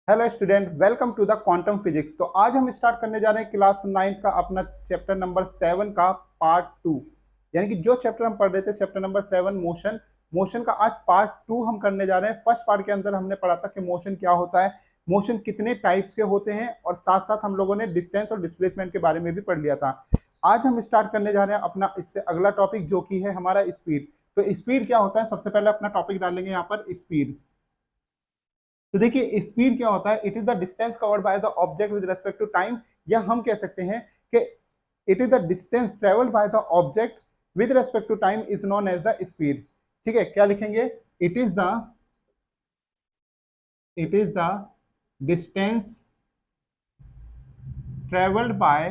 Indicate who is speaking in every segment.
Speaker 1: Hello student, welcome to the quantum physics. तो आज हम स्टार्ट करने जा रहे हैं क्लास 9th का अपना चैप्टर नंबर 7 का पार्ट 2। यानी कि जो चैप्टर हम पढ़ रहे थे चैप्टर नंबर 7 मोशन, मोशन का आज पार्ट 2 हम करने जा रहे हैं। फर्स्ट पार्ट के अंदर हमने पढ़ा था कि मोशन क्या होता है, मोशन कितने टाइप्स के होते हैं, और साथ साथ हम लोगों ने डिस्टेंस और डिस्प्लेसमेंट के बारे में भी पढ़ लिया था। आज हम स्टार्ट करने जा रहे हैं अपना इससे अगला टॉपिक, जो कि है हमारा स्पीड। तो स्पीड क्या होता है, सबसे पहले अपना टॉपिक डालेंगे यहाँ पर स्पीड। तो देखिए स्पीड क्या होता है, it is the distance covered by the object with respect to time, या हम कह सकते हैं कि it is the distance travelled by the object with respect to time is known as the speed. ठीक है, क्या लिखेंगे? It is the distance travelled by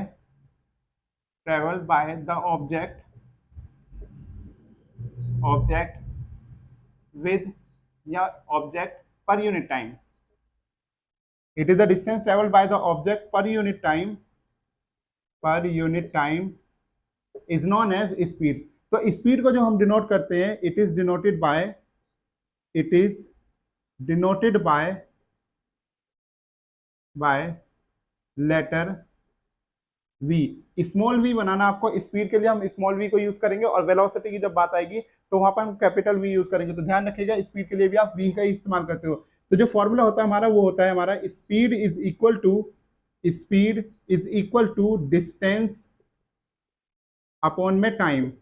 Speaker 1: the object with या object per unit time. It is the distance traveled by the object per unit time is known as speed. तो speed को जो हम denote करते हैं, it is denoted by letter v। Small v बनाना आपको, speed के लिए हम स्मॉल v को यूज करेंगे, और वेलोसिटी की जब बात आएगी तो वहां पर हम कैपिटल v यूज करेंगे। तो ध्यान रखिएगा, स्पीड के लिए भी आप v का इस्तेमाल करते हो। तो जो फॉर्मूला होता है हमारा, वो होता है हमारा speed is equal to distance upon में टाइम।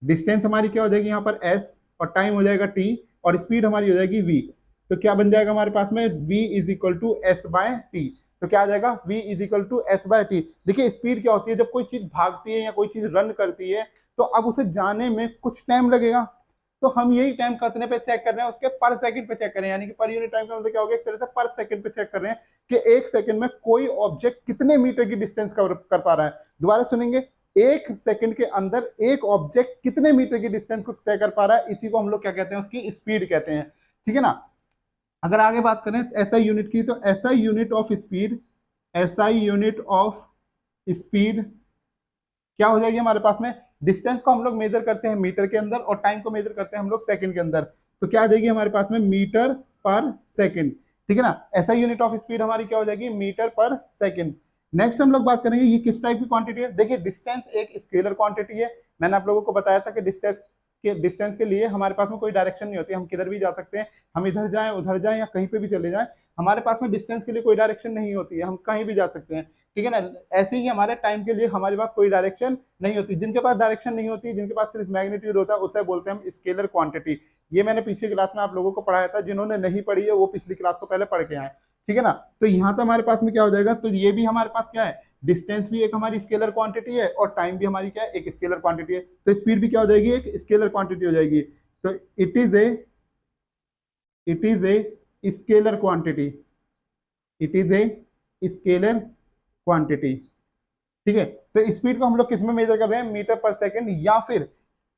Speaker 1: डिस्टेंस हमारी क्या हो जाएगी यहाँ पर s, और टाइम हो जाएगा t, और स्पीड हमारी हो जाएगी v। तो क्या बन जाएगा हमारे पास में, v is equal to s by t. तो क्या आ जाएगा, v is equal to s by t. देखिए स्पीड क्या होती है, जब कोई चीज भागती है या कोई चीज रन करती है तो अब उसे जाने में कुछ टाइम लगेगा। तो हम यही टाइम कितने पे चेक कर रहे हैं, उसके पर सेकंड पे चेक कर रहे हैं। यानी कि पर यूनिट टाइम का मतलब क्या हो गया, एक तरह से पर सेकंड पे चेक कर रहे हैं कि एक सेकंड में कोई ऑब्जेक्ट कितने मीटर की डिस्टेंस कवर कर पा रहा है। दोबारा सुनेंगे, एक सेकंड के अंदर एक ऑब्जेक्ट कितने मीटर की डिस्टेंस को तय कर पा रहा है, इसी को हम लोग क्या कहते हैं, उसकी स्पीड कहते हैं। ठीक है ना। अगर आगे बात करें एसआई यूनिट की, तो एसआई यूनिट ऑफ स्पीड क्या हो जाएगी हमारे पास में, डिस्टेंस को हम लोग मेजर करते हैं मीटर के अंदर, और टाइम को मेजर करते हैं हम लोग सेकंड के अंदर। तो क्या आ जाएगी हमारे पास में, मीटर पर सेकंड। ठीक है ना। एसआई यूनिट ऑफ स्पीड हमारी क्या हो जाएगी, मीटर पर सेकंड। नेक्स्ट हम लोग बात करेंगे, ये किस टाइप की क्वांटिटी है। देखिए डिस्टेंस एक स्केलर क्वांटिटी है। मैंने आप लोगों को बताया था कि डिस्टेंस के लिए हमारे पास में कोई डायरेक्शन नहीं होती, हम किधर भी जा सकते हैं, हम इधर जाएं उधर जाएं या कहीं पे भी चले जाएं, हमारे पास में डिस्टेंस के लिए कोई डायरेक्शन नहीं होती है, हम कहीं भी जा सकते हैं। ठीक है ना। ऐसे ही हमारे टाइम के लिए हमारे पास कोई डायरेक्शन नहीं होती। जिनके पास डायरेक्शन नहीं होती, जिनके पास सिर्फ मैग्नीट्यूड होता है, उसे बोलते हैं हम स्केलर क्वांटिटी। ये मैंने पिछली क्लास में आप लोगों को पढ़ाया था, जिन्होंने नहीं पढ़ी है वो पिछली क्लास को पहले पढ़ के आए। ठीक है ना। तो यहाँ तो हमारे पास में क्या हो जाएगा, तो ये भी हमारे पास क्या है, डिस्टेंस भी एक हमारी स्केलर क्वांटिटी है, और टाइम भी हमारी क्या है, एक स्केलर क्वांटिटी है। तो स्पीड भी क्या हो जाएगी, एक स्केलर क्वांटिटी हो जाएगी। तो it is a scalar quantity, scalar quantity. ठीक है। तो स्पीड को हम लोग किस में मेजर कर रहे हैं, मीटर पर सेकंड, या फिर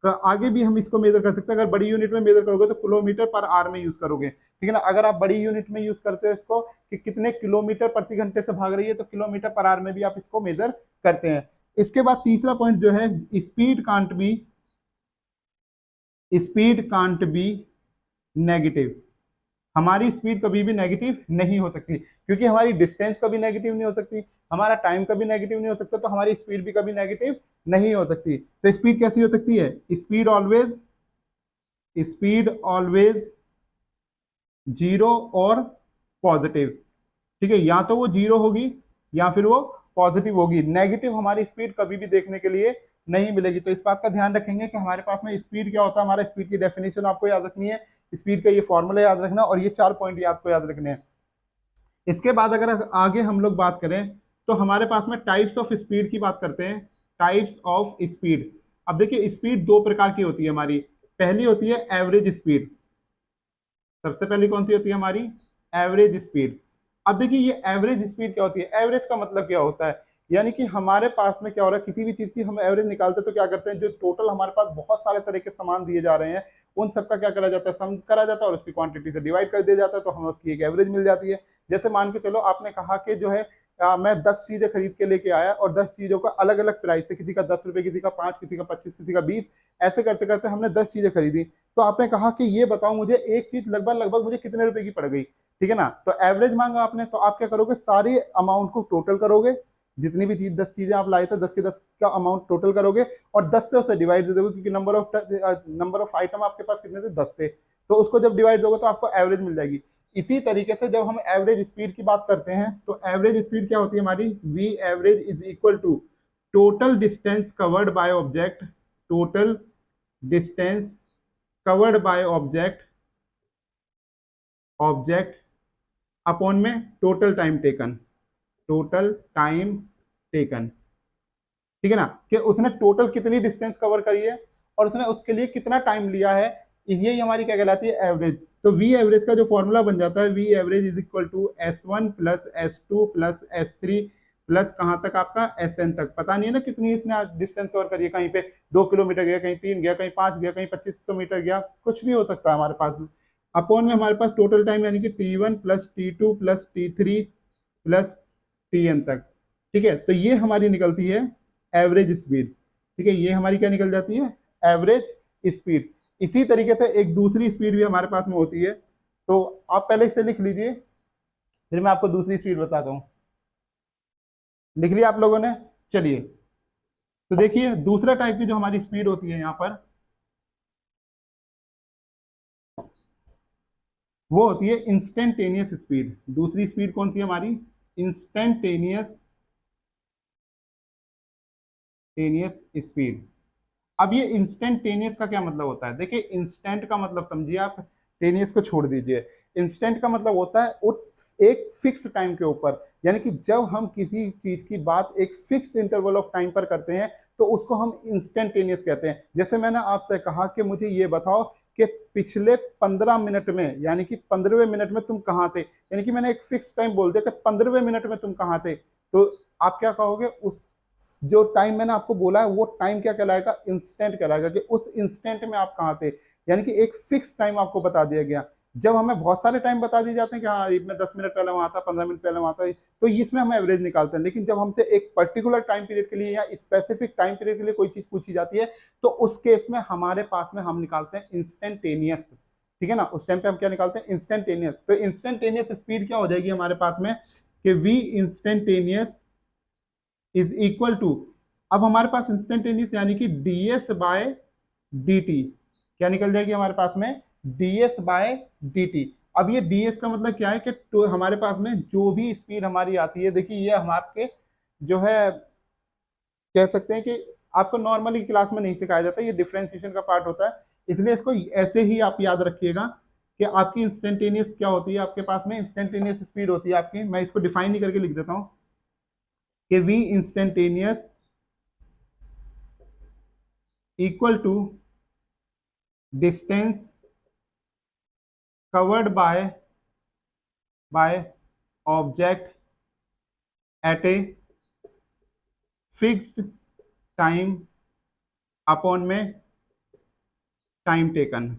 Speaker 1: आगे भी हम इसको मेजर कर सकते हैं। अगर बड़ी यूनिट में मेजर करोगे तो किलोमीटर पर आवर में यूज करोगे। ठीक है ना। अगर आप बड़ी यूनिट में यूज करते हो इसको कि कितने किलोमीटर प्रति घंटे से भाग रही है, तो किलोमीटर पर आवर में भी आप इसको मेजर करते हैं। इसके बाद तीसरा पॉइंट जो है, स्पीड कांट बी नेगेटिव। हमारी स्पीड कभी भी नेगेटिव नहीं हो सकती, क्योंकि हमारी डिस्टेंस कभी नेगेटिव नहीं हो सकती, हमारा टाइम कभी नेगेटिव नहीं हो सकता, तो हमारी स्पीड भी कभी नेगेटिव नहीं हो सकती। तो स्पीड कैसी हो सकती है, स्पीड ऑलवेज जीरो और पॉजिटिव। ठीक है, या तो वो जीरो होगी या फिर वो पॉजिटिव होगी। नेगेटिव हमारी स्पीड कभी भी देखने के लिए नहीं मिलेगी। तो इस बात का ध्यान रखेंगे कि हमारे पास में स्पीड क्या होता है, हमारा स्पीड की डेफिनेशन आपको याद रखनी है, स्पीड का ये फॉर्मूला याद रखना, और ये 4 पॉइंट आपको याद रखने हैं। इसके बाद अगर आगे हम लोग बात करें, तो हमारे पास में टाइप्स ऑफ स्पीड की बात करते हैं। टाइप्स ऑफ स्पीड, अब देखिए स्पीड दो प्रकार की होती है हमारी। पहली होती है एवरेज स्पीड। सबसे पहली कौन सी होती है हमारी, एवरेज स्पीड। अब देखिए ये एवरेज स्पीड क्या होती है, एवरेज का मतलब क्या होता है, यानी कि हमारे पास में क्या हो रहा है, किसी भी चीज की हम एवरेज निकालते हैं तो क्या करते हैं, जो टोटल हमारे पास बहुत सारे तरह के सामान दिए जा रहे हैं, उन सबका क्या करा जाता है, सम करा जाता है, और उसकी क्वांटिटी से डिवाइड कर दिया जाता है, तो हमें उसकी एक एवरेज मिल जाती है। जैसे मान के चलो आपने कहा कि जो है मैं 10 चीजें खरीद के लेके आया, और 10 चीजों का अलग अलग प्राइस है, किसी का 10 रुपए, किसी का 5, किसी का 25, किसी का 20, ऐसे करते करते हमने 10 चीजें खरीदी। तो आपने कहा कि ये बताओ मुझे एक चीज लगभग लगभग मुझे कितने रुपए की पड़ गई। ठीक है ना। तो एवरेज मांगा आपने, तो आप क्या करोगे, सारे अमाउंट को टोटल करोगे, जितनी भी चीज 10 चीजें आप लाए थे 10 के 10 का अमाउंट टोटल करोगे और 10 से उसे डिवाइड दे दोगे, क्योंकि नंबर ऑफ आइटम आपके पास कितने थे, 10 थे। तो उसको जब डिवाइड दोगे तो आपको एवरेज मिल जाएगी। इसी तरीके से जब हम एवरेज स्पीड की बात करते हैं तो एवरेज स्पीड क्या होती है हमारी, V average is equal to total distance covered by object, total distance covered by object, object upon में total time taken, total time taken. ठीक है ना, कि उसने टोटल कितनी डिस्टेंस कवर करी है और उसने उसके लिए कितना टाइम लिया है, यही हमारी क्या कहलाती है, एवरेज। तो वी एवरेज का जो फॉर्मूला बन जाता है, v average is equal to S1 plus S2 plus S3 plus कहाँ तक आपका Sn तक। पता नहीं है ना कितनी इसने डिस्टेंस कवर करी है, कहीं पे 2 किलोमीटर गया, कहीं 3 गया, कहीं 5 गया, कहीं 2500 मीटर गया, कुछ भी हो सकता है हमारे पास में। अपॉन में हमारे पास टोटल टाइम यानी कि T1 plus T2 plus T3 plus Tn तक। ठीक है, तो ये हमारी निकलती है एवरेज स्पीड। ठीक है, ये हमारी क्या निकल जाती है, एवरेज स्पीड। इसी तरीके से एक दूसरी स्पीड भी हमारे पास में होती है, तो आप पहले इसे लिख लीजिए, फिर मैं आपको दूसरी स्पीड बताता हूं। लिख लिया आप लोगों ने, चलिए। तो देखिए दूसरा टाइप की जो हमारी स्पीड होती है यहां पर, वो होती है इंस्टेंटेनियस स्पीड। दूसरी स्पीड कौन सी है हमारी, इंस्टेंटेनियस स्पीड। अब ये इंस्टेंटेनियस का क्या मतलब होता है, देखिए इंस्टेंट का मतलब समझिए आप, टेनियस को छोड़ दीजिए। इंस्टेंट का मतलब होता है उस एक फिक्स टाइम के ऊपर, यानी कि जब हम किसी चीज की बात एक फिक्स इंटरवल ऑफ टाइम पर करते हैं तो उसको हम इंस्टेंटेनियस कहते हैं। जैसे मैंने आपसे कहा कि मुझे ये बताओ कि पिछले 15 मिनट में, यानी कि 15वें मिनट में तुम कहाँ थे, यानी कि मैंने एक फिक्स टाइम बोल दिया कि 15वें मिनट में तुम कहाँ थे, तो आप क्या कहोगे, उस जो टाइम मैंने आपको बोला है वो टाइम क्या कहलाएगा, इंस्टेंट कहलाएगा, कि उस इंस्टेंट में आप कहाँ थे। यानी कि एक फिक्स टाइम आपको बता दिया गया। जब हमें बहुत सारे टाइम बता दिए जाते हैं कि हाँ मैं 10 मिनट पहले वहां था, 15 मिनट पहले वहां था, तो इसमें हम एवरेज निकालते हैं। लेकिन जब हमसे एक पर्टिकुलर टाइम पीरियड के लिए या स्पेसिफिक टाइम पीरियड के लिए कोई चीज पूछी जाती है, तो उस केस में हमारे पास में हम निकालते हैं इंस्टेंटेनियस। ठीक है ना, उस टाइम पे हम क्या निकालते हैं, इंस्टेंटेनियस। तो इंस्टेंटेनियस स्पीड क्या हो जाएगी हमारे पास में, कि v instantaneous is equal to, अब हमारे पास इंस्टेंटेनियस यानी कि ds बाय dt क्या निकल जाएगी हमारे पास में, ds बाय dt। अब ये ds का मतलब क्या है कि तो हमारे पास में जो भी स्पीड हमारी आती है, देखिए ये हमारे जो है कह सकते हैं कि आपको नॉर्मली क्लास में नहीं सिखाया जाता, ये डिफरेंशिएशन का पार्ट होता है, इसलिए इसको ऐसे ही आप याद रखिएगा कि आपकी इंस्टेंटेनियस क्या होती है, आपके पास में इंस्टेंटेनियस स्पीड होती है आपकी। मैं इसको डिफाइन ही करके लिख देता हूं कि v instantaneous equal to distance covered by object at a fixed time upon में टाइम टेकन।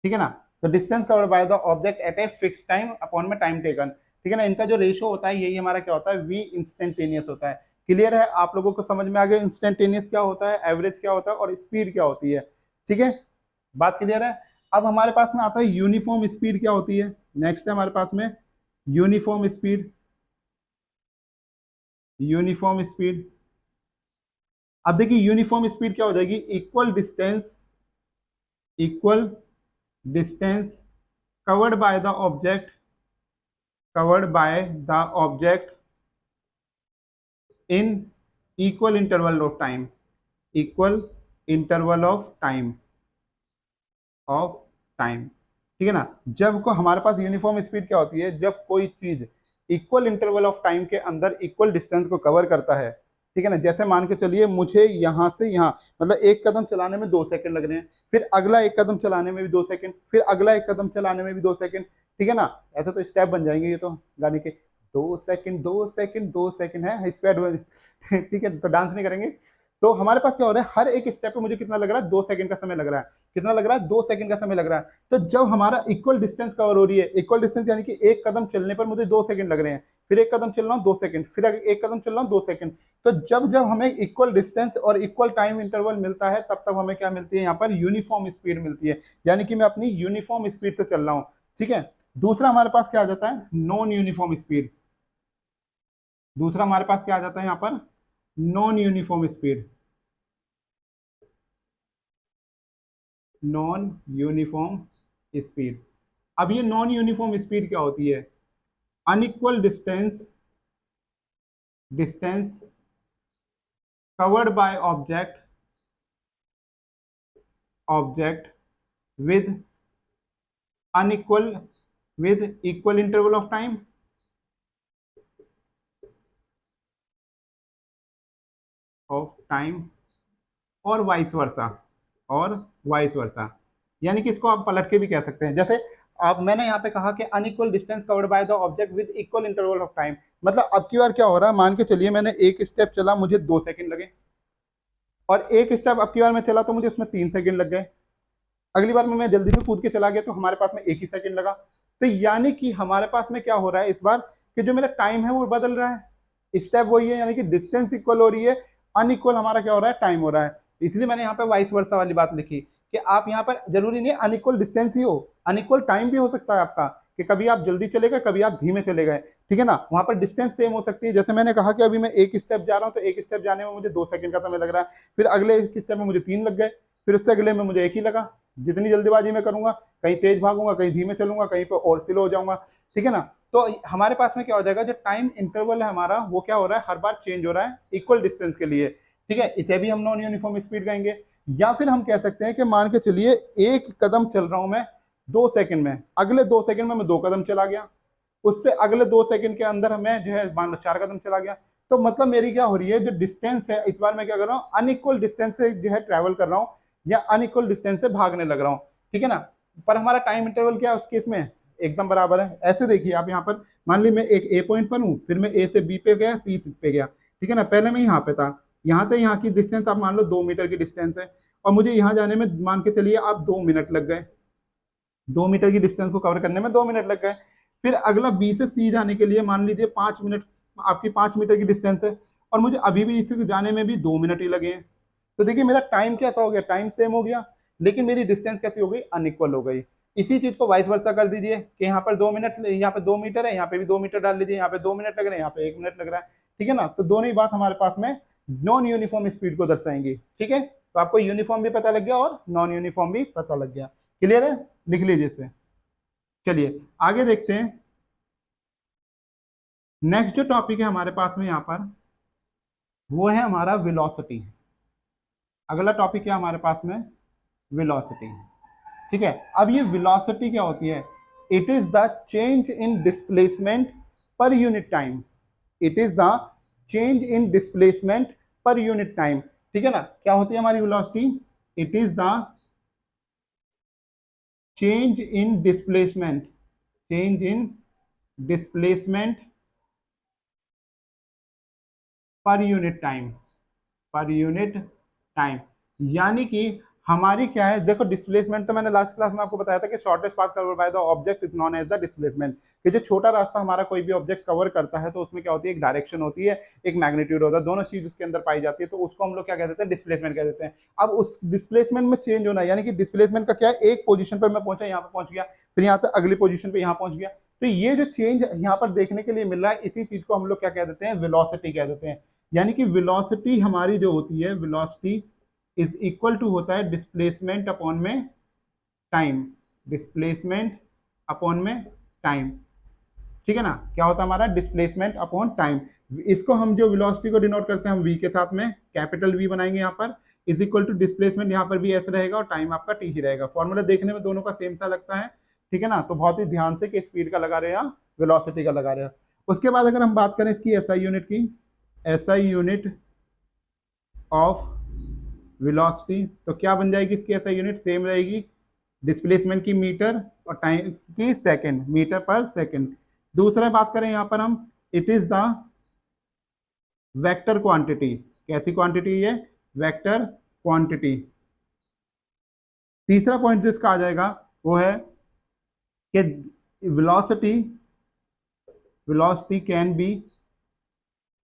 Speaker 1: ठीक है ना, तो distance covered by the object at a fixed time upon में टाइम टेकन। ठीक है ना, इनका जो रेशियो होता है यही हमारा क्या होता है, वी इंस्टेंटेनियस होता है। क्लियर है, आप लोगों को समझ में आ गया इंस्टेंटेनियस क्या होता है, एवरेज क्या होता है और स्पीड क्या होती है। ठीक है, बात क्लियर है। अब हमारे पास में आता है यूनिफॉर्म स्पीड क्या होती है। नेक्स्ट है हमारे पास में यूनिफॉर्म स्पीड, यूनिफॉर्म स्पीड। अब देखिए यूनिफॉर्म स्पीड क्या हो जाएगी, equal distance covered by the object, covered by the object in equal interval of time, equal interval of time, of time. ठीक है ना, जब को हमारे पास यूनिफॉर्म स्पीड क्या होती है, जब कोई चीज इक्वल इंटरवल ऑफ टाइम के अंदर इक्वल डिस्टेंस को कवर करता है। ठीक है ना, जैसे मान के चलिए मुझे यहां से यहां, मतलब एक कदम चलाने में 2 सेकंड लग रहे हैं, फिर अगला एक कदम चलाने में भी 2 सेकंड, फिर अगला एक कदम चलाने में भी 2 सेकंड। ठीक है ना, ऐसे तो स्टेप बन जाएंगे ये तो गाने के, 2 सेकंड 2 सेकंड 2 सेकंड है स्पीड। ठीक है, तो डांस नहीं करेंगे, तो हमारे पास क्या हो रहा है, हर एक स्टेप पे मुझे कितना लग रहा है, 2 सेकंड का समय लग रहा है। कितना लग रहा है, 2 सेकंड का समय लग रहा है। तो जब हमारा इक्वल डिस्टेंस कवर हो रही है, इक्वल डिस्टेंस यानी कि एक कदम चलने पर मुझे 2 सेकंड लग रहे हैं, फिर एक कदम चल रहा हूँ 2 सेकंड, फिर एक कदम चल रहा हूँ 2 सेकंड। तो जब जब हमें इक्वल डिस्टेंस और इक्वल टाइम इंटरवल मिलता है, तब तब हमें क्या मिलती है, यहाँ पर यूनिफॉर्म स्पीड मिलती है, यानी कि मैं अपनी यूनिफॉर्म स्पीड से चल रहा हूँ। ठीक है। दूसरा हमारे पास क्या आ जाता है, नॉन यूनिफॉर्म स्पीड। दूसरा हमारे पास क्या आ जाता है यहाँ पर, non uniform speed. Non uniform speed. अब ये नॉन यूनिफॉर्म स्पीड क्या होती है, unequal distance, distance covered by object, object with unequal, with equal interval of time, और वाइस वर्सा, और वाइस वर्सा। यानी कि इसको आप पलट के भी कह सकते हैं, जैसे अब मैंने यहाँ पे कहा कि unequal distance covered by the object with equal interval of time, मतलब अब की बार क्या हो रहा है, मान के चलिए मैंने एक स्टेप चला, मुझे 2 सेकंड लगे, और एक स्टेप अब की बार मैं चला तो मुझे उसमें 3 सेकंड लग गए। अगली बार में मैं जल्दी से कूद के चला गया तो हमारे पास में 1 ही सेकंड लगा। तो यानी कि हमारे पास में क्या हो रहा है इस बार, कि जो मेरा टाइम है वो बदल रहा है, स्टेप वही है, यानी कि डिस्टेंस इक्वल हो रही है, अनइक्वल हमारा क्या हो रहा है, टाइम हो रहा है। इसलिए मैंने यहाँ पे वाइस वर्सा वाली बात लिखी कि आप यहाँ पर जरूरी नहीं अनइक्वल डिस्टेंस ही हो, अनइक्वल टाइम भी हो सकता है आपका, कि कभी आप जल्दी चले गए, कभी आप धीमे चले गए। ठीक है ना, वहां पर डिस्टेंस सेम हो सकती है। जैसे मैंने कहा कि अभी मैं एक स्टेप जा रहा हूँ, तो एक स्टेप जाने में मुझे 2 सेकंड का समय लग रहा है, फिर अगले स्टेप में मुझे 3 लग गए, फिर उससे अगले में मुझे 1 ही लगा। जितनी जल्दीबाजी में करूंगा, कहीं तेज भागूंगा, कहीं धीमे चलूंगा, कहीं पर और स्लो हो जाऊंगा। ठीक है ना, तो हमारे पास में क्या हो जाएगा, जो टाइम इंटरवल है हमारा, वो क्या हो रहा है, हर बार चेंज हो रहा है इक्वल डिस्टेंस के लिए। ठीक है, इसे भी हम नॉन यूनिफॉर्म स्पीड कहेंगे। या फिर हम कह सकते हैं कि मान के चलिए एक कदम चल रहा हूं मैं 2 सेकंड में, अगले 2 सेकंड में मैं 2 कदम चला गया, उससे अगले 2 सेकंड के अंदर मैं जो है मान लो 4 कदम चला गया। तो मतलब मेरी क्या हो रही है, जो डिस्टेंस है इस बार मैं क्या कर रहा हूँ, अनइक्वल डिस्टेंस से जो है ट्रेवल कर रहा हूँ, या अनइक्वल डिस्टेंस से भागने लग रहा हूँ। ठीक है ना, पर हमारा टाइम इंटरवल क्या है उस केस में, एकदम बराबर है। ऐसे देखिए आप यहाँ पर, मान ली मैं एक ए पॉइंट पर हूँ, फिर मैं ए से बी पे गया, सी पे गया। ठीक है ना, पहले मैं यहाँ पे था, यहाँ से यहाँ की डिस्टेंस आप मान लो 2 मीटर की डिस्टेंस है, और मुझे यहाँ जाने में मान के चलिए आप 2 मिनट लग गए, 2 मीटर की डिस्टेंस को कवर करने में 2 मिनट लग गए। फिर अगला बी से सी जाने के लिए मान लीजिए 5 मिनट, आपकी 5 मीटर की डिस्टेंस है, और मुझे अभी भी इसे जाने में भी 2 मिनट ही लगे हैं। तो देखिए मेरा टाइम क्या हो गया, टाइम सेम हो गया, लेकिन मेरी डिस्टेंस कैसी हो गई, अनइक्वल हो गई। इसी चीज को वाइस वर्सा कर दीजिए कि यहाँ पर 2 मिनट, यहाँ पे 2 मीटर है, यहाँ पे भी 2 मीटर डाल लीजिए, यहाँ पे 2 मिनट लग रहे हैं, यहाँ पे 1 मिनट लग रहा है। ठीक है ना, तो दोनों ही बात हमारे पास में नॉन यूनिफॉर्म स्पीड को दर्शाएंगी। ठीक है, तो आपको यूनिफॉर्म भी पता लग गया और नॉन यूनिफॉर्म भी पता लग गया। क्लियर है, लिख लीजिए इसे। चलिए आगे देखते हैं। नेक्स्ट जो टॉपिक है हमारे पास में यहाँ पर, वो है हमारा वेलोसिटी। अगला टॉपिक है हमारे पास में वेलोसिटी। ठीक है, अब ये वेलोसिटी क्या होती है, it is the change in displacement पर unit time. It is the change in displacement पर यूनिट टाइम। ठीक है ना, क्या होती है हमारी velocity, it is the change in displacement, change in displacement पर यूनिट टाइम, पर यूनिट टाइम। यानी कि हमारी क्या है, देखो डिस्प्लेसमेंट तो मैंने लास्ट क्लास में आपको बताया था कि shortest path cover by the object is known as the displacement, कि जो छोटा रास्ता हमारा कोई भी ऑब्जेक्ट कवर करता है तो उसमें क्या होती है, एक डायरेक्शन होती है, एक मैग्नीट्यूड होता है, दोनों चीज उसके अंदर पाई जाती है, तो उसको हम लोग क्या कह देते हैं, डिस्प्लेसमेंट कह देते हैं। अब उस डिस्प्लेसमेंट में चेंज होना, यानी कि डिस्प्लेसमेंट का क्या है, एक पोजिशन पर मैं पहुंचा, यहाँ पर पहुंच गया, फिर यहाँ से अगली पोजिशन पर यहाँ पहुंच गया। तो ये जो चेंज यहाँ पर देखने के लिए मिल रहा है, इसी चीज को हम लोग क्या कह देते हैं, वेलोसिटी कह देते हैं। यानी कि वेलोसिटी हमारी जो होती है, वेलोसिटी इज इक्वल टू होता है डिस्प्लेसमेंट अपॉन में टाइम, डिस्प्लेसमेंट अपॉन में टाइम। ठीक है ना, क्या होता है हमारा, डिस्प्लेसमेंट अपॉन टाइम। इसको हम जो वेलोसिटी को डिनोट करते हैं हम वी के साथ में कैपिटल वी बनाएंगे यहाँ पर, इज इक्वल टू डिस्प्लेसमेंट, यहाँ पर भी ऐसे रहेगा और टाइम आपका टी ही रहेगा। फॉर्मूला देखने में दोनों का सेम सा लगता है। ठीक है ना, तो बहुत ही ध्यान से कि स्पीड का लगा रहे हैं, वेलोसिटी का लगा रहे हैं। उसके बाद अगर हम बात करें इसकी एसआई यूनिट की, एसआई यूनिट ऑफ वेलोसिटी, तो क्या बन जाएगी इसकी ऐसा यूनिट, सेम रहेगी, डिस्प्लेसमेंट की मीटर और टाइम की सेकंड, मीटर पर सेकंड। दूसरा बात करें यहाँ पर हम, it is the vector quantity. कैसी क्वांटिटी है, वेक्टर क्वांटिटी। तीसरा पॉइंट जो इसका आ जाएगा वो है कि velocity velocity can be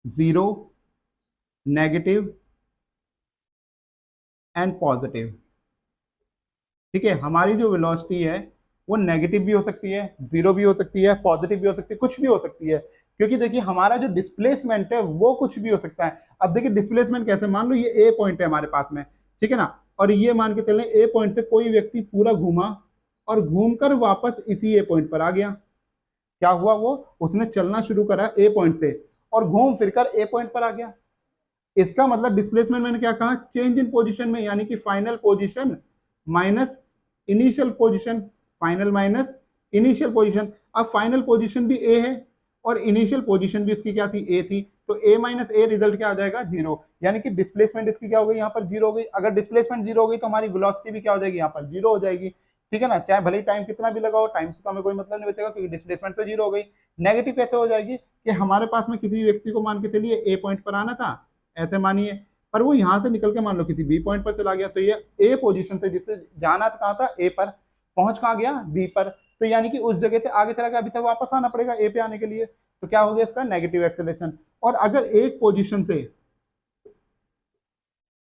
Speaker 1: zero, negative and positive. ठीक है, हमारी जो वेलोसिटी है वो नेगेटिव भी हो सकती है, जीरो भी हो सकती है, पॉजिटिव भी हो सकती है, कुछ भी हो सकती है, क्योंकि देखिए हमारा जो डिस्प्लेसमेंट है वो कुछ भी हो सकता है। अब देखिए डिस्प्लेसमेंट कैसे, मान लो ये ए पॉइंट है हमारे पास में, ठीक है ना, और ये मान के चलें ए पॉइंट से कोई व्यक्ति पूरा घूमा और घूमकर वापस इसी ए पॉइंट पर आ गया। क्या हुआ, वो उसने चलना शुरू करा ए पॉइंट से और घूम फिरकर ए पॉइंट पर आ गया। इसका मतलब डिस्प्लेसमेंट मैंने क्या कहा, चेंज इन पोजीशन में, यानी कि final position minus initial position, final minus initial position. अब फाइनल पोजीशन भी ए है और इनिशियल पोजीशन भी उसकी क्या थी, ए थी, तो ए माइनस ए रिजल्ट क्या आ जाएगा, जीरो, यानी कि डिस्प्लेसमेंट इसकी क्या हो गई, यहाँ पर जीरो हो गई। अगर डिस्प्लेसमेंट जीरो हो गई तो हमारी वेलोसिटी भी क्या हो जाएगी, यहाँ पर जीरो हो जाएगी। ठीक है ना, चाहे भले टाइम कितना भी लगाओ, टाइम से तो हमें कोई मतलब नहीं बचेगा क्योंकि डिस्प्लेसमेंट तो जीरो हो गई। नेगेटिव कैसे हो जाएगी कि हमारे पास में किसी व्यक्ति को मान के चलिए ए पॉइंट पर आना था, ऐसे मानिए, पर वो यहां से निकल के मान लो किसी बी पॉइंट पर चला गया, तो ये ए पोजीशन से जिससे जाना कहाँ था, ए पर, पहुंच कहाँ गया, बी पर, तो यानी कि उस जगह से आगे चला गया, अभी तक वापस आना पड़ेगा ए पे आने के लिए, तो क्या हो गया इसका, नेगेटिव एक्सेलरेशन। और अगर एक पोजीशन से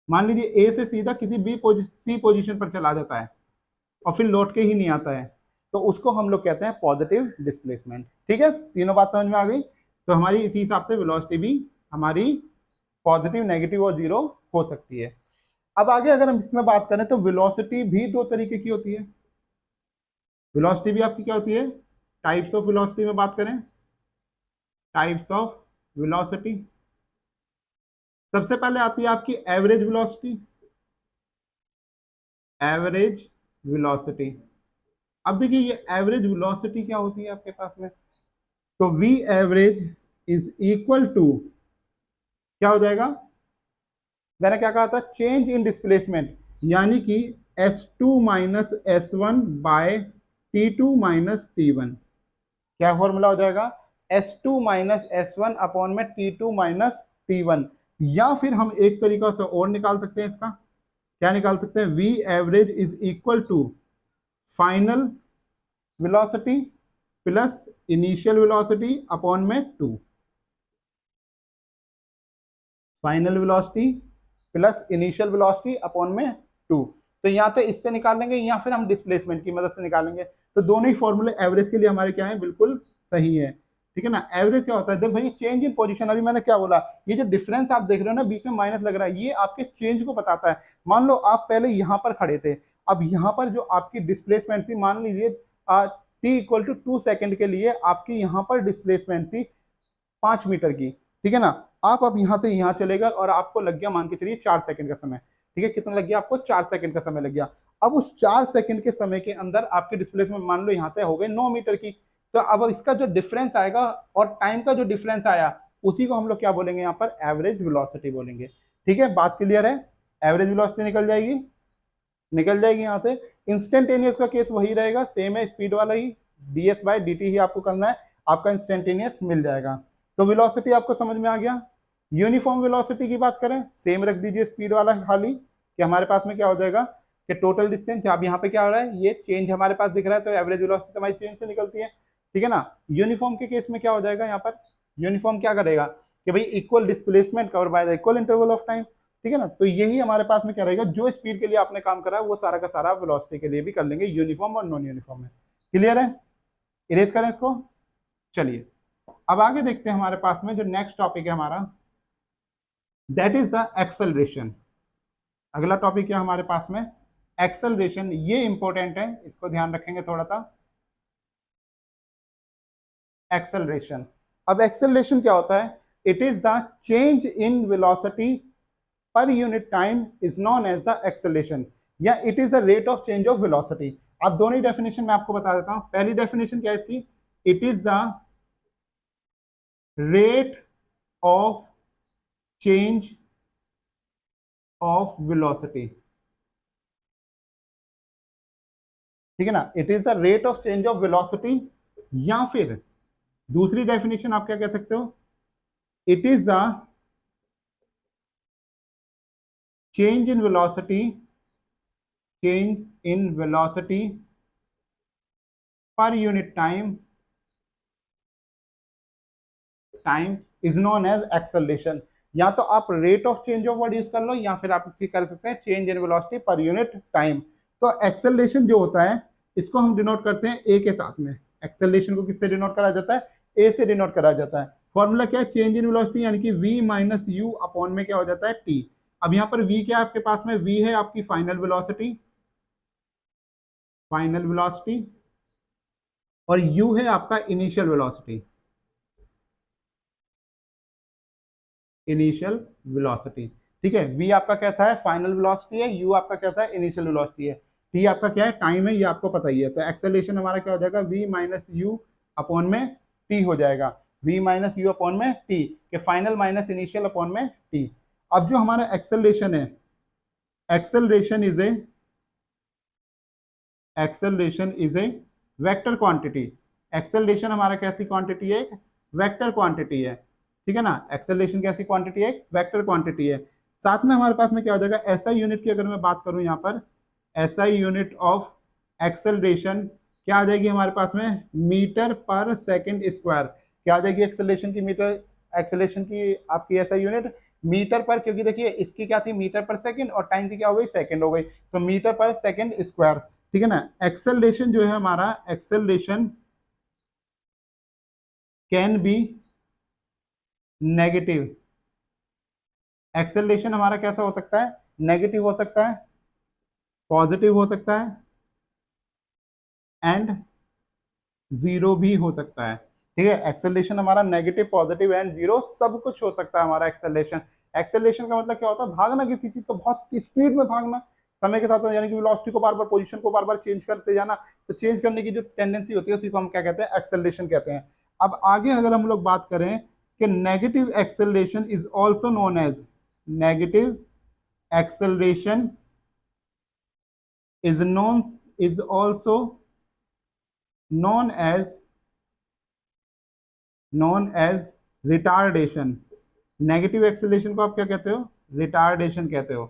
Speaker 1: मान लीजिए ए से सीधा किसी सी पोजीशन पर चला जाता है और फिर लौट के ही नहीं आता है, तो उसको हम लोग कहते हैं पॉजिटिव डिस्प्लेसमेंट। ठीक है, तीनों बात समझ में आ गई। तो हमारी इसी हिसाब से वेलोसिटी भी हमारी पॉजिटिव, नेगेटिव और जीरो हो सकती है। अब आगे अगर हम इसमें बात करें तो वेलोसिटी भी दो तरीके की होती है। वेलोसिटी भी आपकी क्या होती है, टाइप्स ऑफ वेलोसिटी में बात करें, टाइप्स ऑफ वेलोसिटी, सबसे पहले आती है आपकी एवरेज वेलोसिटी, एवरेज वेलोसिटी। अब देखिए ये एवरेज वेलोसिटी क्या होती है आपके पास में, तो v average is equal to क्या हो जाएगा, मैंने क्या कहा था, चेंज इन डिस्प्लेसमेंट, यानी कि S2 minus S1 bye T2 minus T1। क्या फॉर्मूला हो जाएगा, S2 माइनस S1 अपॉन में T2 माइनस T1। या फिर हम एक तरीका से और निकाल सकते हैं इसका, क्या निकाल सकते हैं, V average is equal to final velocity plus initial velocity upon में 2, final velocity plus initial velocity upon में 2। तो या तो इससे निकाल लेंगे या फिर हम डिस्प्लेसमेंट की मदद से निकालेंगे, तो दोनों ही फॉर्मूले एवरेज के लिए हमारे क्या है, बिल्कुल सही है। ठीक है ना, एवरेज क्या होता है, जब भाई चेंज इन पोजीशन, अभी मैंने क्या बोला, ये जो डिफरेंस आप देख रहे हो ना बीच में माइनस लग रहा है, ये आपके चेंज को बताता है। मान लो आप पहले यहाँ पर खड़े थे, अब यहाँ पर जो आपकी डिस्प्लेसमेंट थी, मान लीजिए टी इक्वल टू 2 सेकेंड के लिए आपकी यहाँ पर डिस्प्लेसमेंट थी 5 मीटर की। ठीक है ना, आप अब यहाँ से यहाँ चले गए और आपको लग गया मान के चलिए 4 सेकंड का समय। ठीक है, कितना लग गया आपको, 4 सेकंड का समय लग गया। अब उस 4 सेकंड के समय के अंदर आपके डिस्प्लेसमेंट मान लो यहाँ से हो गए 9 मीटर की, तो अब इसका जो डिफरेंस आएगा और टाइम का जो डिफरेंस आया उसी को हम लोग क्या बोलेंगे, यहाँ पर एवरेज वेलोसिटी बोलेंगे। ठीक है, बात क्लियर है, एवरेज वेलोसिटी निकल जाएगी, निकल जाएगी यहाँ से। इंस्टेंटेनियस का केस वही रहेगा, सेम है, स्पीड वाला ही, ds बाय dt ही आपको करना है, आपका इंस्टेंटेनियस मिल जाएगा। तो वेलोसिटी आपको समझ में आ गया। यूनिफॉर्म वेलोसिटी की बात करें, सेम रख दीजिए स्पीड वाला खाली, कि हमारे पास में क्या हो जाएगा कि टोटल डिस्टेंस, अब यहाँ पे क्या हो रहा है, ये चेंज हमारे पास दिख रहा है, तो एवरेज वेलोसिटी हमारी चेंज से निकलती है। ठीक है ना, यूनिफॉर्म के केस में क्या हो जाएगा, यहाँ पर यूनिफॉर्म क्या करेगा कि भाई equal displacement cover by the equal interval of time. ठीक है ना, तो यही हमारे पास में क्या रहेगा, जो स्पीड के लिए आपने काम करा वो सारा का सारा वेलोसिटी के लिए भी कर लेंगे, यूनिफॉर्म और नॉन यूनिफॉर्म में। क्लियर है, इरेज करें इसको। चलिए अब आगे देखते हैं, हमारे पास में जो नेक्स्ट टॉपिक है हमारा, दैट इज द एक्सेलरेशन। अगला टॉपिक क्या हमारे पास में, एक्सेलरेशन। ये इंपॉर्टेंट है, इसको ध्यान रखेंगे थोड़ा सा। एक्सेलरेशन, अब एक्सेलरेशन क्या होता है, it is the change in velocity per unit time is known as the acceleration, या it is the rate of change of velocity. अब दोनों ही डेफिनेशन मैं आपको बता देता हूं। पहली डेफिनेशन क्या है इसकी, it is the rate of change of velocity. ठीक है ना, it is the rate of change of velocity, या फिर दूसरी डेफिनेशन आप क्या कह सकते हो, it is the change in velocity, change in velocity per unit time is known as acceleration. या तो आप rate of change of word use कर लो, या फिर आप कर सकते हैं change in velocity per unit time. तो एक्सेलरेशन जो होता है इसको हम डिनोट करते हैं ए के साथ में। एक्सेलरेशन को किससे डिनोट करा जाता है? ए से डिनोट करा जाता है। फॉर्मूला क्या है? चेंज इन वेलोसिटी यानी कि v माइनस यू अपॉन में क्या हो जाता है? t। अब यहाँ पर v क्या है आपके पास में? v है आपकी फाइनल वेलोसिटी, और u है आपका इनिशियल वेलोसिटी, ठीक है। v आपका कैसा है? फाइनल वेलोसिटी है। u आपका कैसा है? इनिशियल वेलोसिटी है। t आपका क्या है? टाइम है, ये आपको पता ही है। तो एक्सेलरेशन हमारा क्या हो जाएगा? v माइनस यू अपॉन में t हो जाएगा। v माइनस यू अपॉन में t के फाइनल माइनस इनिशियल अपॉन में t। अब जो हमारा एक्सेलरेशन है, acceleration is a vector quantity. Acceleration हमारा कैसी क्वांटिटी है? एक वेक्टर क्वांटिटी है, ठीक है ना। एक्सेलरेशन कैसी क्वांटिटी है? एक वेक्टर क्वांटिटी है। साथ में हमारे पास में क्या हो जाएगा? एसआई यूनिट की अगर मैं बात करूं यहाँ पर, एसआई यूनिट ऑफ एक्सेलरेशन क्या आ जाएगी हमारे पास में? मीटर पर सेकंड स्क्वायर। क्या आ जाएगी एक्सेलरेशन की? मीटर, एक्सेलरेशन की आपकी एसआई यूनिट मीटर पर, क्योंकि देखिए इसकी क्या थी? मीटर पर सेकंड, और टाइम की क्या हो गई? सेकंड हो गई, तो मीटर पर सेकंड स्क्वायर, ठीक है ना। एक्सेलरेशन जो है हमारा, acceleration can be negative. Acceleration हमारा कैसा हो सकता है? नेगेटिव हो सकता है, पॉजिटिव हो सकता है, एंड जीरो भी हो सकता है, ठीक है। एक्सेलरेशन हमारा नेगेटिव, पॉजिटिव एंड जीरो सब कुछ हो सकता है हमारा एक्सेलरेशन। एक्सेलरेशन का मतलब क्या होता है? भागना, किसी चीज को बहुत स्पीड में भागना समय के साथ, यानी कि वेलोसिटी को बार बार, पोजीशन को बार बार चेंज करते जाना। तो चेंज करने की जो टेंडेंसी होती है उसी को हम क्या कहते हैं? एक्सेलरेशन कहते हैं। अब आगे अगर हम लोग बात करें कि negative acceleration is also known as, negative acceleration is also known as retardation. Negative acceleration को आप क्या कहते हो? रिटार्डेशन कहते हो,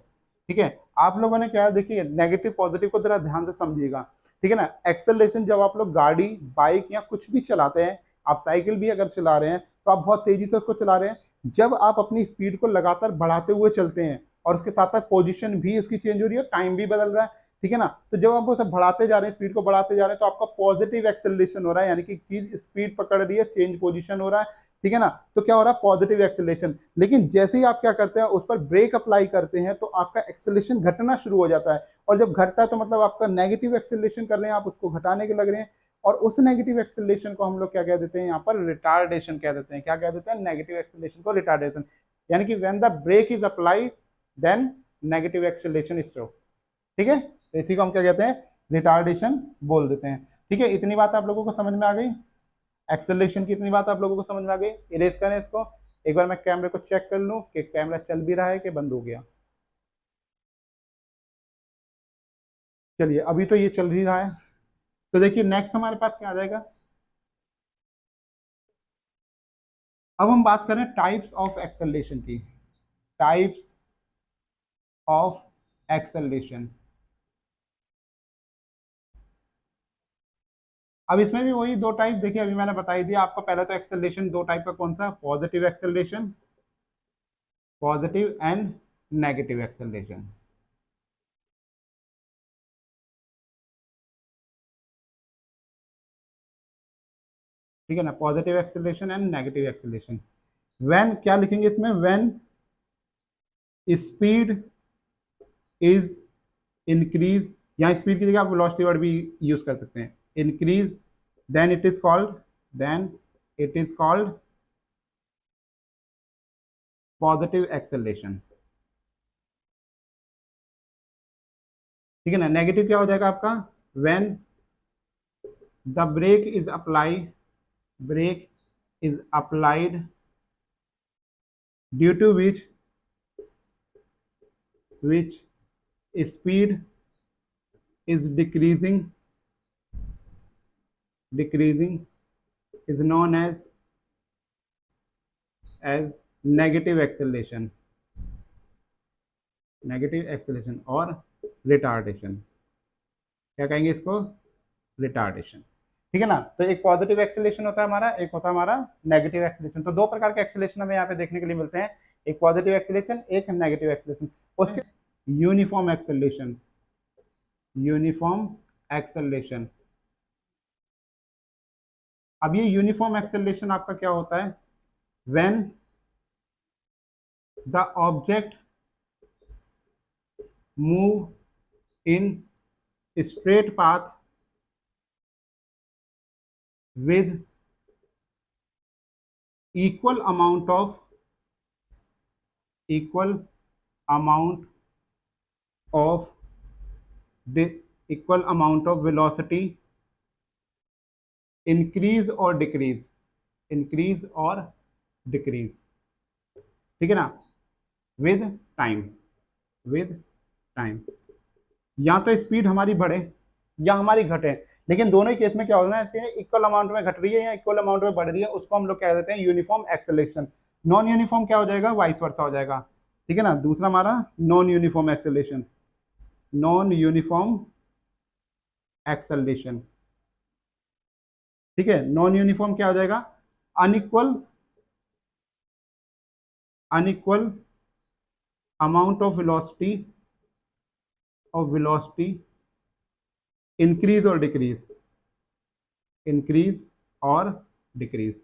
Speaker 1: ठीक है। आप लोगों ने क्या, देखिए नेगेटिव पॉजिटिव को जरा ध्यान से समझिएगा, ठीक है ना। एक्सेलरेशन जब आप लोग गाड़ी, बाइक या कुछ भी चलाते हैं, आप साइकिल भी अगर चला रहे हैं तो आप बहुत तेजी से उसको चला रहे हैं। जब आप अपनी स्पीड को लगातार बढ़ाते हुए चलते हैं और उसके साथ साथ पोजीशन भी उसकी चेंज हो रही है, टाइम भी बदल रहा है, ठीक है ना। तो जब आप उसे बढ़ाते जा रहे हैं, स्पीड को बढ़ाते जा रहे हैं, तो आपका पॉजिटिव एक्सेलरेशन हो रहा है, यानी कि चीज स्पीड पकड़ रही है, चेंज पोजीशन हो रहा है, ठीक है ना। तो क्या हो रहा है? Positive acceleration. लेकिन जैसे ही आप क्या करते हैं, उस पर ब्रेक अप्लाई करते हैं, तो आपका एक्सेलरेशन घटना शुरू हो जाता है। और जब घटता है तो मतलब आपका नेगेटिव एक्सेलरेशन कर रहे हैं, आप उसको घटाने के लग रहे हैं। और उस नेगेटिव एक्सेलरेशन को हम लोग क्या कह देते हैं? यहाँ पर रिटार्डेशन कह देते हैं। क्या कह देते हैं? नेगेटिव एक्सेलरेशन को रिटार्डेशन। यानी कि when the brake is apply then negative acceleration is show, ठीक है। तो इसी को हम क्या कहते हैं? रिटार्डेशन बोल देते हैं, ठीक है। इतनी बात आप लोगों को समझ में आ गई? एक्सेलरेशन की इतनी बात आप लोगों को समझ में आ गई? इरेज करें इसको। एक बार मैं कैमरे को चेक कर लूं कि कैमरा चल भी रहा है कि बंद हो गया। चलिए, अभी तो ये चल ही रहा है। तो देखिए नेक्स्ट हमारे पास क्या आ जाएगा? अब हम बात करें टाइप्स ऑफ एक्सेलरेशन की। Types of acceleration. अब इसमें भी वही दो टाइप, देखिए अभी मैंने बताई दिया आपको। पहले तो एक्सेलरेशन दो टाइप का कौन सा? Positive acceleration, positive and negative acceleration, ठीक है ना। Positive acceleration and negative acceleration. When क्या लिखेंगे इसमें? व्हेन स्पीड इज इंक्रीज, यहाँ स्पीड की जगह आप वेलोसिटी वर्ड भी यूज कर सकते हैं, increase, then it is called, then it is called positive acceleration, ठीक है ना। नेगेटिव क्या हो जाएगा आपका? When the brake is apply, brake is applied due to which speed is decreasing is known as negative acceleration, negative acceleration और retardation, क्या कहेंगे इसको, रिटार्डेशन। ठीक है ना। तो एक पॉजिटिव एक्सेलरेशन होता है हमारा, एक होता है हमारा नेगेटिव एक्सेलरेशन। तो दो प्रकार के एक्सेलरेशन हमें यहाँ पे देखने के लिए मिलते हैं, एक पॉजिटिव एक्सेलरेशन, एक नेगेटिव एक्सेलरेशन। उसके यूनिफॉर्म एक्सेलरेशन, यूनिफॉर्म एक्सेलरेशन। अब ये यूनिफॉर्म एक्सेलरेशन आपका क्या होता है, when the object move in straight path with equal amount of equal amount of velocity, increase or decrease, increase or decrease, ठीक है ना, with time, with time। या तो स्पीड हमारी बढ़े या हमारी घटे, लेकिन दोनों ही केस में क्या होना है, इक्वल अमाउंट में घट रही है या इक्वल अमाउंट में बढ़ रही है, उसको हम लोग कह देते हैं यूनिफॉर्म एक्सेलरेशन। नॉन यूनिफॉर्म क्या हो जाएगा, वाइस वर्सा हो जाएगा। ठीक है ना। दूसरा हमारा non uniform acceleration, non uniform acceleration. ठीक है। नॉन यूनिफॉर्म क्या हो जाएगा, unequal amount of velocity increase और डिक्रीज, इंक्रीज और डिक्रीज।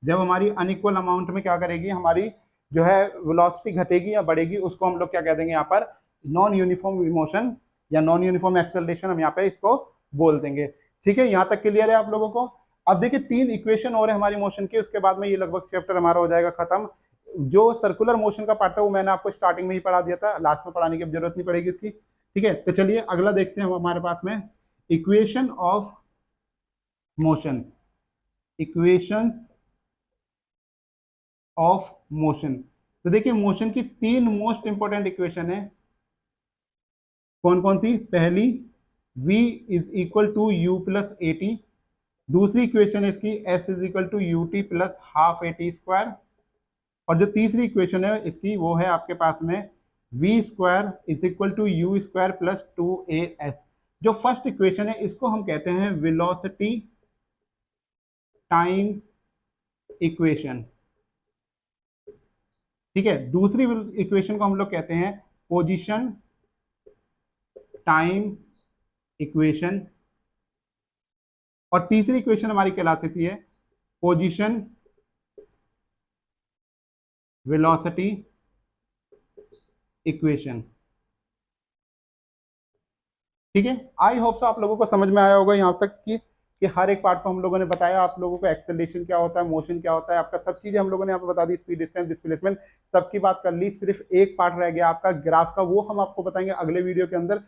Speaker 1: जब हमारी अनइक्वल अमाउंट में क्या करेगी, हमारी जो है वेलोसिटी घटेगी या बढ़ेगी, उसको हम लोग क्या कह देंगे यहाँ पर, नॉन यूनिफॉर्म मोशन या नॉन यूनिफॉर्म एक्सेलरेशन हम यहाँ पे इसको बोल देंगे। ठीक है। यहाँ तक क्लियर है आप लोगों को। अब देखिए 3 इक्वेशन और है हमारी मोशन की, उसके बाद में ये लगभग चैप्टर हमारा हो जाएगा खत्म। जो सर्कुलर मोशन का पार्ट था वो मैंने आपको स्टार्टिंग में ही पढ़ा दिया था, लास्ट में पढ़ाने की जरूरत नहीं पड़ेगी इसकी। ठीक है। तो चलिए अगला देखते हैं हमारे पास में, equation of motion, equations of motion. तो देखिए मोशन की 3 मोस्ट इंपॉर्टेंट इक्वेशन है, कौन कौन सी, पहली v is equal to u plus a t, दूसरी इक्वेशन है इसकी s is equal to u t plus half a t square, और जो तीसरी इक्वेशन है इसकी वो है आपके पास में v square is equal to u square plus 2as। जो फर्स्ट इक्वेशन है इसको हम कहते हैं वेलोसिटी टाइम इक्वेशन। ठीक है। दूसरी इक्वेशन को हम लोग कहते हैं पोजीशन टाइम इक्वेशन, और तीसरी इक्वेशन हमारी कहलाती है पोजीशन वेलोसिटी इक्वेशन। ठीक है। आई होप तो आप लोगों को समझ में आया होगा यहाँ तक कि हर एक पार्ट को हम लोगों ने बताया आप लोगों को, एक्सेलरेशन क्या होता है, मोशन क्या होता है, आपका सब चीजें हम लोगों ने यहाँ पे बता दी, स्पीड, डिस्टेंस, डिस्प्लेसमेंट, सबकी बात कर ली। सिर्फ एक पार्ट रह गया आपका ग्राफ का, वो हम आपको बताएंगे अगले वीडियो के अंदर।